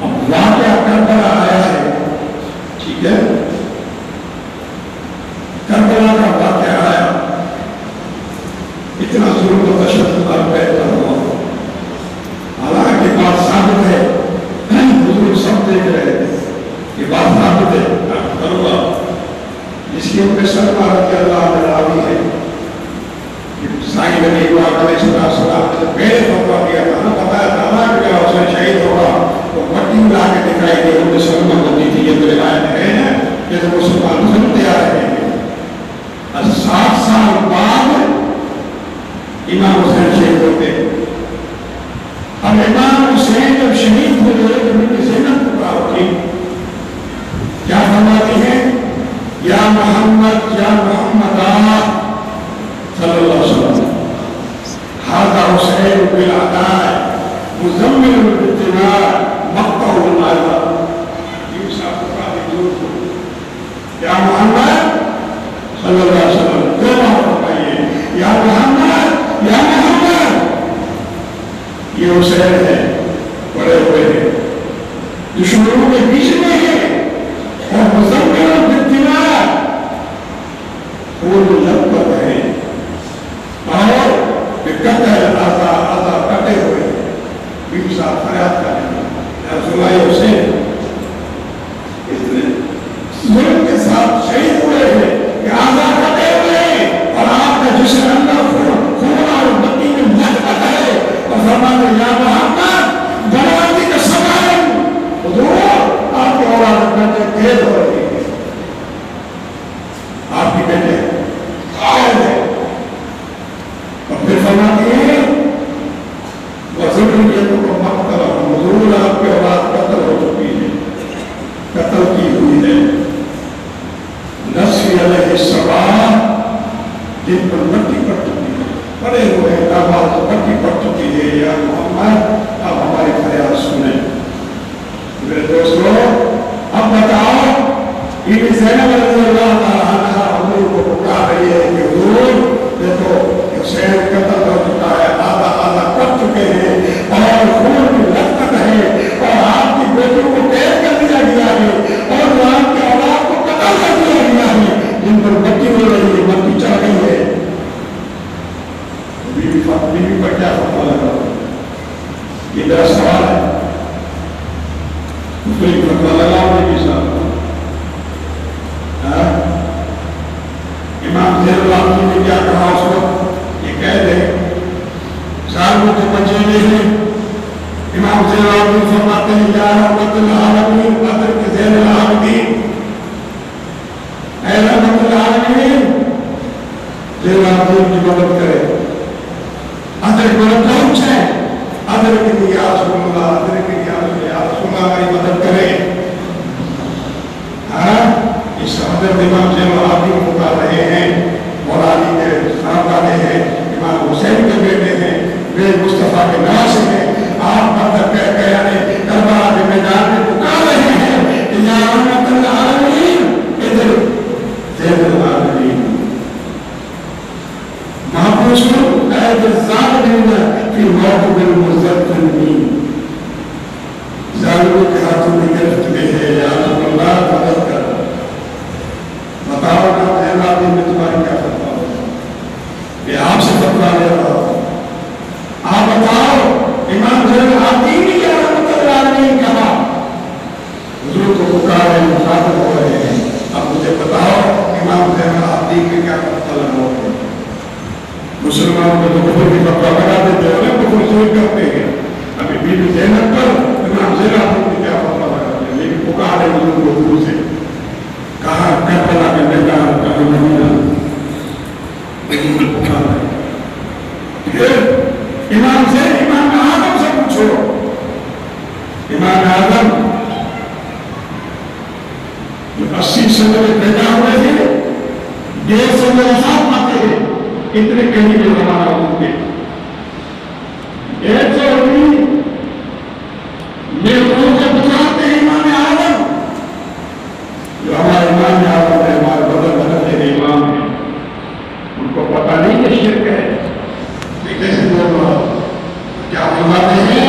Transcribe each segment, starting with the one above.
اب واقعہ کربلا آیا ہے، ٹھیک ہے، کربلا کا واقعہ آیا، اتنا ظلم و تشدد پر پیدا ہوا، حالانکہ بات ثابت ہے، حضور سب دیکھ رہے تھے، یہ بات ثابت ہے، کربلا جس کی ام سلمہ رضی اللہ عنہ راوی ہے، سائیں نبی علیہ السلام نے پہلے فتویٰ دیا تھا نا، بتایا تھا نا کہ جب حسین شہید ہوگا تو مٹی اڑا کے دکھائی دے، ام سلمہ بنی تھی، یہ تو روایت ہے کہ تو مسلمان سنتے آ رہے ہیں۔ 7 سال بعد امام حسین شہید ہوتے، اب امام حسین جب شہید ہوئے تو ان کی زینت پکار ہوتی، کیا فرماتی ہے؟ یا محمد یا محمد صلی اللہ علیہ وسلم، هذا حسین بالعداء مزمل بالاتباع مقطع بالعداء، یہ صاحب کا یا محمد صلی اللہ علیہ وسلم، دو بار بتائیے، یا محمد یا محمد، یہ حسین ہے، بڑے ہوئے ہیں، دشمنوں کے بیچ میں ہے، اور مزمل بالاتباع وہ لپت ہے، اور کہتا ہے آزا کٹے ہوئے، بیوی صاحب فریاد کریں یا رسول اللہ حسین اتنے ظلم کے ساتھ شہید ہوئے ہیں کہ آزا کٹے ہوئے ہیں، اور آپ کا جسم اندر خون اور مٹی میں لپٹ ہے، اور فرماتے یا محمد بنواتی کا سبائن، حضور آپ کی اولاد بیٹے قید ہو رہی ہے، آپ کی بیٹے قائد ہے، اور پھر فرماتی ہے وَذُرِّيَّتُكُمْ مَقْتَلَهُمْ، حضور آپ کے اولاد قتل ہو چکی ہے، قتل کی ہوئی ہے، نصفی علیہ السلام جن پر مٹی پڑ چکی ہے، پڑے ہوئے آواز مٹی پڑ چکی ہے، یا محمد آپ ہماری فریاد سنیں۔ میرے دوستو اب بتاؤ، بی بی زینب رضی اللہ تعالیٰ عنہ حضور کو پکار رہی ہے کہ حضور دیکھو حسین قتل ہو چکا ہے، آدھا آدھا کر چکے ہیں، اور خون کی لپت ہے، اور آپ کی بیٹیوں کو قید کر دیا گیا ہے، اور آپ کے اولاد کو قتل کر دیا گیا ہے، جن پر مٹی ہو رہی ہے، مٹی چڑھ گئی ہے۔ بیوی پر کیا فتویٰ لگا؟ یہ میرا سوال ہے، کوئی فتویٰ لگاؤ بیوی صاحب، امام زین العابدین نے کیا کہا اس وقت؟ یہ کہہ دے سالوں کے بچے ہیں، امام زین العابدین فرماتے ہیں یا رحمت العالمین قدر کے زین العابدین، اے رحمت العالمین زین العابدین کی مدد کرے، ادر مدد پہنچے، ادر کے لیے یا رسول اللہ، ادر کے لیے یا رسول اللہ ہماری مدد کرے۔ اس حضرت امام زین العابدین بتا رہے ہیں، مولانا کے صاحب والے ہیں، امام حسین کے بیٹے ہیں، میرے مصطفیٰ کے ناصر ہیں، آپ مدد کہنے کربلا کے میدان میں پکار رہے ہیں کہ یا رحمت العالمین ادھر زین العابدین محبوس کو قید الظالمین فی موقف المزدنین، ظالموں کے ہاتھوں میں گرفت میں ہے، یا رسول اللہ مدد کر۔ بتاؤ نا زین العابدین میں تمہاری کیا فتویٰ ہوگا؟ میں آپ سے فتویٰ لے رہا ہوں، آپ بتاؤ امام زین العابدین نے کیا رحمت العالمین کہا؟ حضور کو پکارے مخاطب ہو رہے ہیں، اب مجھے بتاؤ امام زین العابدین کے کیا فتویٰ لگاؤ گے؟ مسلمانوں کو تو کفر کی فتویٰ لگا دیتے ہیں، کفر شروع کرتے ہیں، ابھی بی بی زینب پر امام زین العابدین کی کیا فتویٰ لگاتے ہیں؟ لیکن پکارے حضور کو حضور سے کہا کربلا کے میدان کا مدینہ، لیکن پکار رہے ہیں۔ پھر امام اعظم سے پوچھو، امام اعظم جو 80 سنوں میں پیدا ہوئے تھے، 150 سنوں وفات پاتے ہیں، اتنے کہیں بھی روانہ ہوتے 120 میرے سے پچھاتے ہیں امام اعظم، جو ہمارے امام اعظم ہے، ہمارے بدل بدل کے امام ہیں، ان کو پتہ نہیں کہ شرک ہے، کیسے بول رہا کیا فرماتے ہیں؟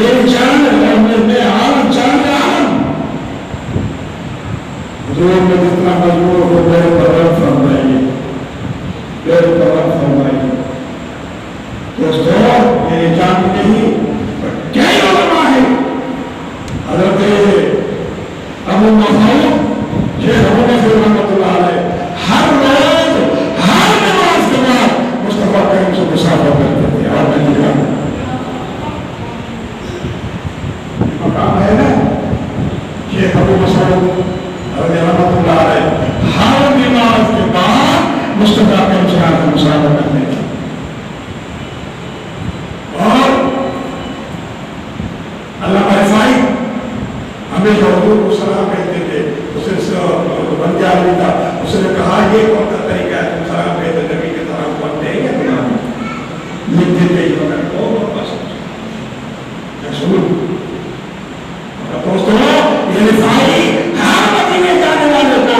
میری جان میں عالم جان عالم حضور میں جتنا مجبور ہو میرے پر رحم فرمائیے، میرے پر رحم فرمائیے۔ دوستو میری جان نہیں کئی علماء ہیں، حضرت ابو مسعود شیخ ابو مسعود رحمۃ اللہ علیہ ہر روز ہر نماز کے بعد مصطفیٰ کریم سے مصافحہ کرتے تھے۔ اور میں لکھا مقام ہے نا شیخ ابو مسعود رحمۃ اللہ علیہ ہر نماز کے بعد مصطفیٰ کریم سے مصافحہ کرتے تھے۔ اور علامہ رفاعی ہمیشہ حضور کو سلام کہتے تھے، اسے بنجا بھی تھا، اس نے کہا یہ کون سا طریقہ ہے تم سلام کہتے نبی کے طرح پڑھتے ہیں یا تمہارے لکھ دیتے ہی مگر بہت پسند رسول۔ دوستوں یہ رفاعی ہر مدینے جانے والے کو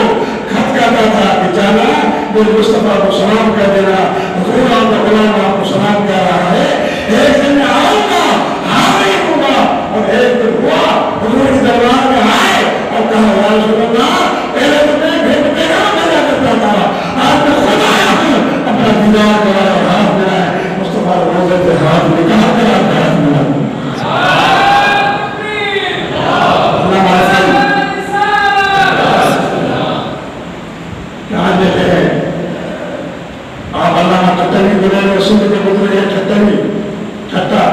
خط کرتا تھا کہ جانا میرے مصطفیٰ کو سلام کر دینا، حضور آپ کا غلام آپ کو سلام کہہ رہا ہے، ایک دن میں آؤں گا حاضر ہوں گا۔ اور ایک دن ہوا حضور کی دربار میں آئے اور کہا یا رسول اللہ پہلے تو میں بھیٹ پیغام بھیجا کرتا تھا، آج میں خود آیا ہوں، اپنا دیدار کرایا اور ہاتھ ملا ہے، مصطفیٰ روزے سے ہاتھ نکال کر آپ کا ہاتھ ملا۔ کہاں دیتے ہیں آپ علامہ ٹھٹوی گزرے رسول کے گزرے ہیں، ٹھٹوی ٹھٹا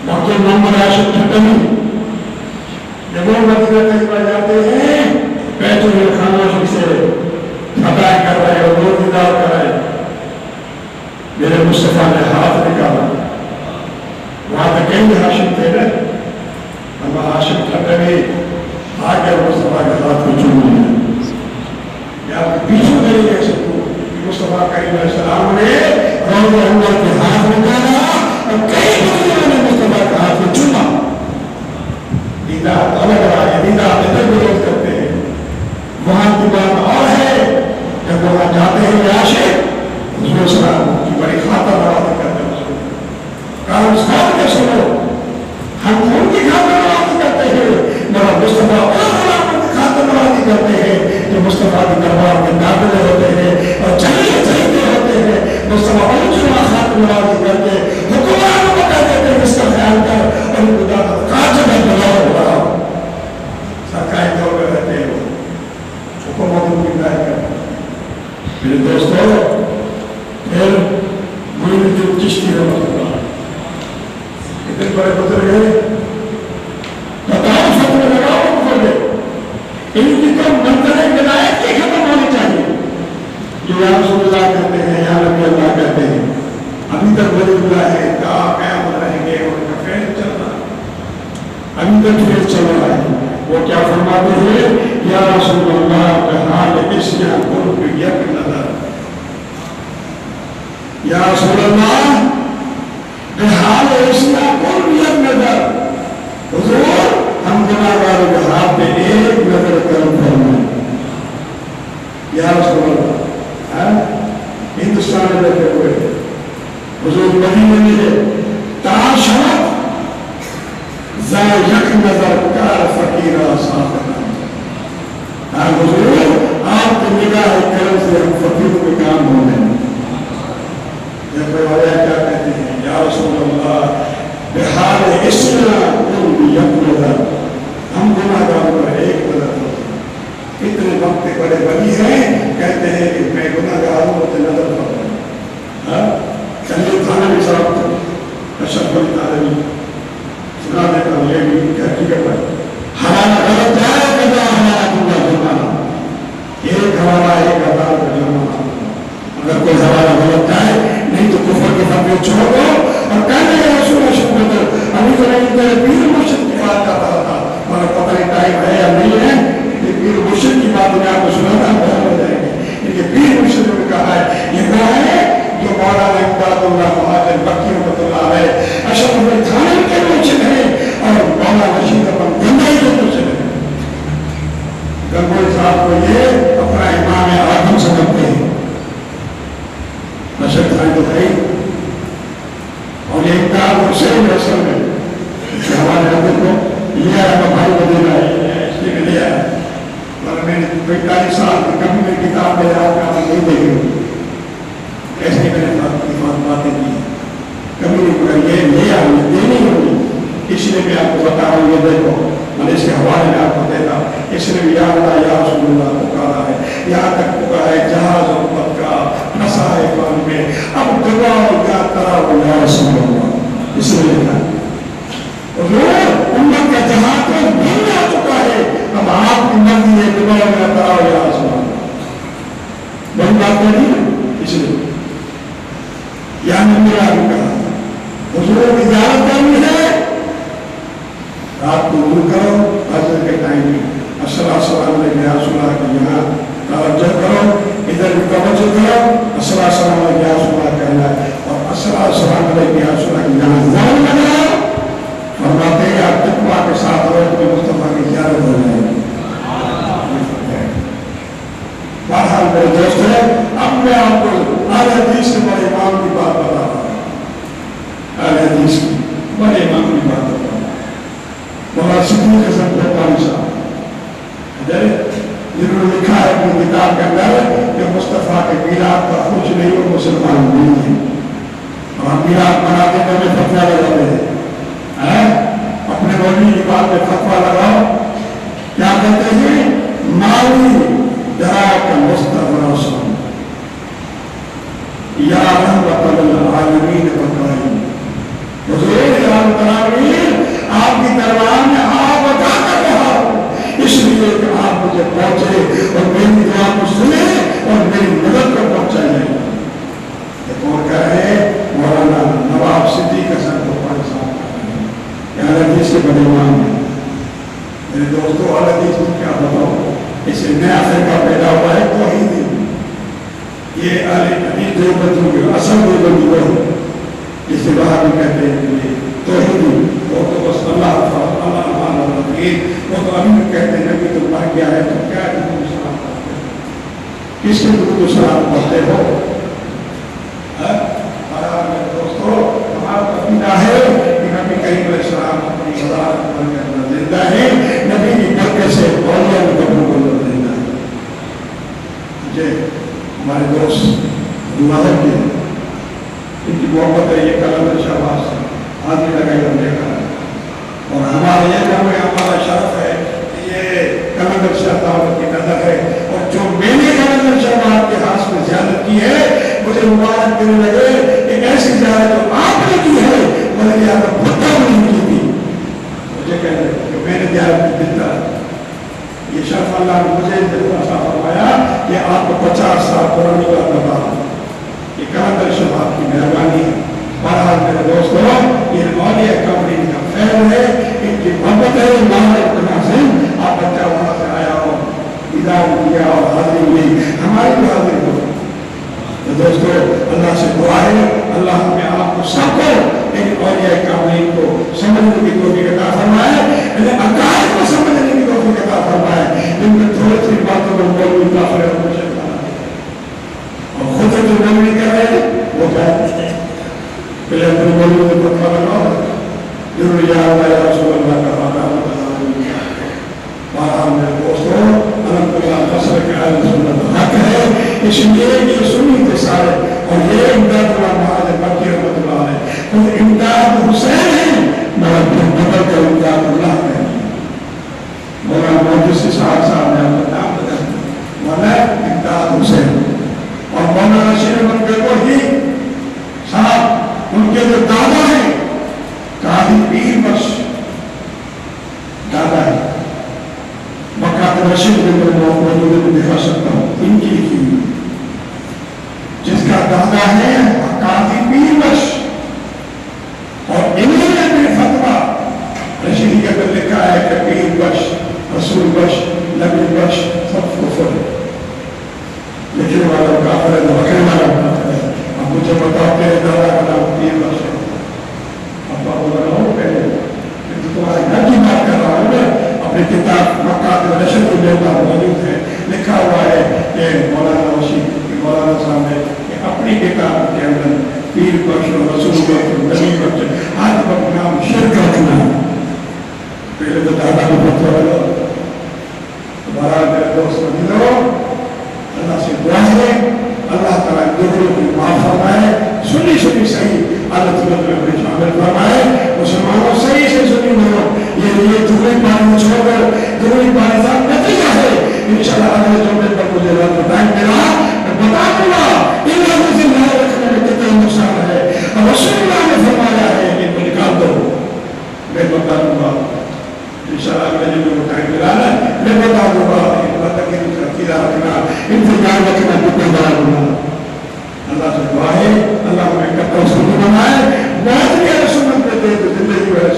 ڈاکٹر محمد عاشق ٹھٹوی جب وہ مدینہ طیبہ جاتے ہیں بیت الخانہ سے فتح کر رہے اور دو دیدار کر رہے، میرے مصطفیٰ نے ہاتھ نکالا، وہاں تک کئی ہاشم تھے نا، ہم ہاشم ٹھٹوی آ کر مصطفیٰ کے ہاتھ کو چوم لیا۔ یا پیچھو نہیں کہہ سکوں کہ مصطفیٰ کریم علیہ السلام نے روضہ اللہ کے ہاتھ نکالا اور کئی بزرگوں نے مصطفیٰ کے ہاتھ کو چوما۔ دیدار الگ رہا، دیدار ادھر گروز کرتے ہیں، وہاں کی بات اور ہے جب وہاں جاتے ہیں عاشق حضور السلام کی بڑی خاطر نوازی کرتے ہیں، کارن ساتھ کے سنو ہم ان کی خاطر نوازی کرتے ہیں، مگر مصطفیٰ کی خاطر نوازی کرتے ہیں جو مصطفیٰ کی دربار میں داخلے ہوتے ہیں اور چلیے چلتے ہوتے ہیں۔ مصطفیٰ ان کی خاطر نوازی کرتے حکمرانوں کو کہہ دیتے ہیں اس کا خیال کر اور ان کو کاج میں بلاؤ سرکاری طور پہ رہتے ہیں، حکومتوں کی ہدایت کرتے ہیں۔ میرے دوستوں پھر معین الدین چشتی رحمۃ اللہ کتنے بڑے بزرگ ہیں، بتاؤ فتوے لگاؤ بزرگ، ان کی تو منظر ولایت کی ختم ہونی چاہیے، جو یا رسول اللہ کہتے ہیں یا نبی اللہ کہتے ہیں، ابھی تک ولی اللہ ہے، قیامت رہیں گے، ان کا فیل چل رہا ہے، ابھی تک فیل چل رہا ہے۔ وہ کیا فرماتے ہیں یا رسول اللہ بحال عشیا قرب یک نظر، یا رسول اللہ بحال عشیا قرب یک نظر، حضور ہم گناہگاروں کے ہاتھ میں ایک نظر کرم فرمائیں یا رسول اللہ۔ ہندوستان میں بیٹھے ہوئے حضور مدینے میں ہے، تاشرت ذا یک نظر کار فقیرہ ساختہ، حضور آپ کی نگاہ کرم سے ہم فقیر کے کام ہو گئے۔ یہ کوئی وجہ کیا کہتے ہیں یا رسول اللہ بحال عشیا قرب یک نظر، ہم گناہگاروں پر ایک نظر ہوتی۔ اتنے وقت بڑے ولی ہیں کہتے ہیں کہ میں گناہگار ہوں تو نظر فرمائیں۔ چلیے تھانوی صاحب اشرف علی تھانوی سنا دیتا ہوں، یہ بھی حقیقت ہے، ہمارا غلط ہے کہ ہمارا پورا جرمانہ ایک ہمارا ایک ہزار کا جرمانہ، اگر کوئی ہمارا غلط ہے نہیں تو کفر کے فتوے چھوڑ دو اور کہنے کا رسول شکر ابھی تو نہیں تیرے پیر مرشد کی بات کر رہا تھا مگر پتہ نہیں ٹائم ہے یا نہیں ہے، پیر مرشد کی بات میں آپ کو سناتا بیان ہو جائے گی۔ لیکن پیر مرشد نے کہا ہے یہ وہ ہے جو مولانا امداد اللہ مہاجر مکی رحمۃ اللہ علیہ اشرف علی تھانوی کے مرشد ہیں اور مولانا رشید نہیں دیکھی ایسے میں نے باتیں کی کبھی نہیں مگر یہ لے آئی دینی ہوگی. اس لیے میں آپ کو بتا رہا ہوں یہ دیکھو میں اس کے حوالے میں آپ کو دیتا اس نے بھی یا اللہ یا رسول اللہ پکارا ہے یہاں تک پکارا ہے جہاز امت کا پھنسا ہے پانی میں اب دباؤ یا تراؤ یا رسول اللہ اس نے لکھا امت کا جہاز تو بھول آ چکا ہے اب آپ کی مرضی ہے دباؤ یا تراؤ یا رسول اللہ بڑی بات نہیں اس لیے یا نبی آگے کہا حضور اجازت کرنی ہے رات کو دور کرو حضر کے ٹائم میں السلام علیکم یا رسول اللہ کے یہاں توجہ کرو ادھر بھی توجہ کرو السلام علیکم یا رسول اللہ کہنا ہے اور السلام علیکم یا رسول اللہ کے یہاں زور لگاؤ فرماتے ہیں آپ تقویٰ کے ساتھ رہو تو مصطفیٰ کی زیارت ہو جائے گی. بہرحال میرے دوست ہے اب میں آپ کو اہل حدیث کے بڑے امام کی بات بتا رہا ہوں. اہل حدیث کی بڑے امام کی بات بتا رہا ہوں. مولانا صدیق حسن بھوپانی صاحب جنہوں نے لکھا ہے اپنی کتاب کے اندر کہ مصطفیٰ کے میلاد پر کچھ نہیں وہ مسلمان نہیں ہے اور ہم میلاد مناتے ہیں ہمیں فتویٰ لگاتے ہیں اپنے مولوی کی بات میں فتویٰ لگاؤ کیا کہتے ہیں مالی دراک مستغرسن یا رحمت للعالمین بقائم حضور یا العالمین آپ کی دربار میں آپ عطا کر رہا ہوں اس لیے کہ آپ مجھے پہنچے اور میری دعا کو سنے اور میری مدد کو پہنچائے. ایک اور کہہ رہے ہیں مولانا نواب صدیق حسن بھوپانی صاحب اہل حدیث کے بڑے امام ہیں. میرے دوستوں اہل حدیث کو کیا بتاؤ اس سے نیا فرقہ پیدا ہوا ہے توحید یہ اہل حدیث دیوبندیوں کے اصل دیوبندی وہ ہے جسے باہر بھی کہتے ہیں کہ توحید وہ تو بس اللہ اللہ وہ تو ابھی بھی کہتے ہیں نبی تو مر گیا ہے تو کیا درود و سلام پڑھتے ہو کس کے درود و سلام پڑھتے ہو. دوستو ہمارا عقیدہ ہے کہ نبی کریم علیہ السلام اپنی وضاحت کے اندر زندہ ہے نبی کی برکت سے اولیاء کی قبروں کے اندر زندہ ہے. مجھے ہمارے دوست اللہ کے ان کی محبت ہے یہ کلندر شہباز آدمی لگائی ہم دیکھا ہے اور ہمارا یہ کام ہے ہمارا شرف ہے کہ یہ کلندر شہباز کی نظر ہے اور جو میں نے کلندر شہباز کے ہاتھ میں زیادت کی ہے مجھے مبارک دینے لگے ایک ایسی زیادت جو آپ نے کی ہے مگر یہ آپ بھٹا نہیں کی تھی مجھے کہہ رہے کہ میں نے زیادت کی دیتا یہ شرف اللہ نے مجھے ایسا فرمایا کہ آپ کو 50 سال پرانی بات بتا رہا ہوں یہ کلندر شہباز کی مہربانی ہے. بہرحال میرے دوستوں یہ اولیاء کامرین کا خیر ہے ان کی محبت ہے اتنا سے آپ بچہ وہاں سے آیا ہو ادار کیا اور حاضری لی ہماری بھی حاضری ہو. تو دوستو اللہ سے دعا ہے اللہ ہمیں آپ کو سب کو ان اولیاء کامرین کو سمجھنے کی توفیق عطا فرمائے انہیں عقائد کو سمجھنے کی توفیق عطا فرمائے ان میں تھوڑی سی باتوں کو مولوی کافر اور مشرک اور خود جو مولوی کر رہے ہیں وہ کیا پہلے اپنے مولوی کو پتہ لگاؤ ضرور یا اللہ یا رسول اللہ کا آدھا بارہ میں دوستوں الحمدللہ فصل کے آئے سنت حق ہے اس لیے یہ سنی تھے سارے اور یہ امداد اللہ مہاراج مکی رحمت اللہ علیہ خود امداد حسین ہے مگر بدل کر امداد اللہ ہے. مولانا محدث صاحب نے اپنا نام بدل مولانا امداد حسین اور مولانا شیر من کے وہی صاحب ان کے جو دادا ہیں قاضی پیر بخش دادا ہے مکاتب رشید میں موجود دکھا سکتا ہوں ان کی لکھی ہوئی جس کا دادا ہے قاضی پیر بخش اور انہوں نے اپنے فتویٰ رشیدی کے اندر لکھا ہے کہ پیر بخش رسول بخش نبی بخش سب کفر ہے لکھنے والا کافر ہے رکھنے والا کافر ہے. اب مجھے بتاؤ کہ دادا کا نام پیر بخش ہے ابا بولا رہا ہوں پہلے تمہارے گھر کی بات کر رہا ہوں میں اپنی کتاب مکاتب رشید میں موجود ہے لکھا ہوا ہے کہ مولانا رشید مولانا صاحب نے کہ اپنی کتاب کے اندر پیر بخش اور رسول بخش اور نبی بخش آج وقت نام شرک رکھنا پہلے تو دادا کو فتویٰ لگا تمہارا میرے دوست مجھے اللہ سے دعا ہے اللہ تعالیٰ گناہوں کی معاف فرمائے، سنی صحیح عادت میں شامل فرمائے۔ مسلمانوں صحیح سے سنی ہو، یہ دھوئی پانی چھوڑ کر دھوئی پانی کا نتیجہ ہے۔ انشاءاللہ اگلے جمعے پر مجھے ٹائم ملا میں بتا دوں گا ان لوگوں سے نہ رکھنے میں کتنا نقصان ہے۔ اور رسول اللہ نے فرمایا ہے کہ ان کو نکال دو، میں بتا دوں گا انشاءاللہ اگلے جمعے کو ٹائم ملا ہے، میں بتا دوں گا ان پر تک ان کا عقیدہ رکھنا، انتظار رکھنا کتنا بڑا گناہ۔ اللہ سے دعا ہے اللہ ہمیں کتنا سنی بنائے، بہت بھی سنت میں دے تو زندگی میں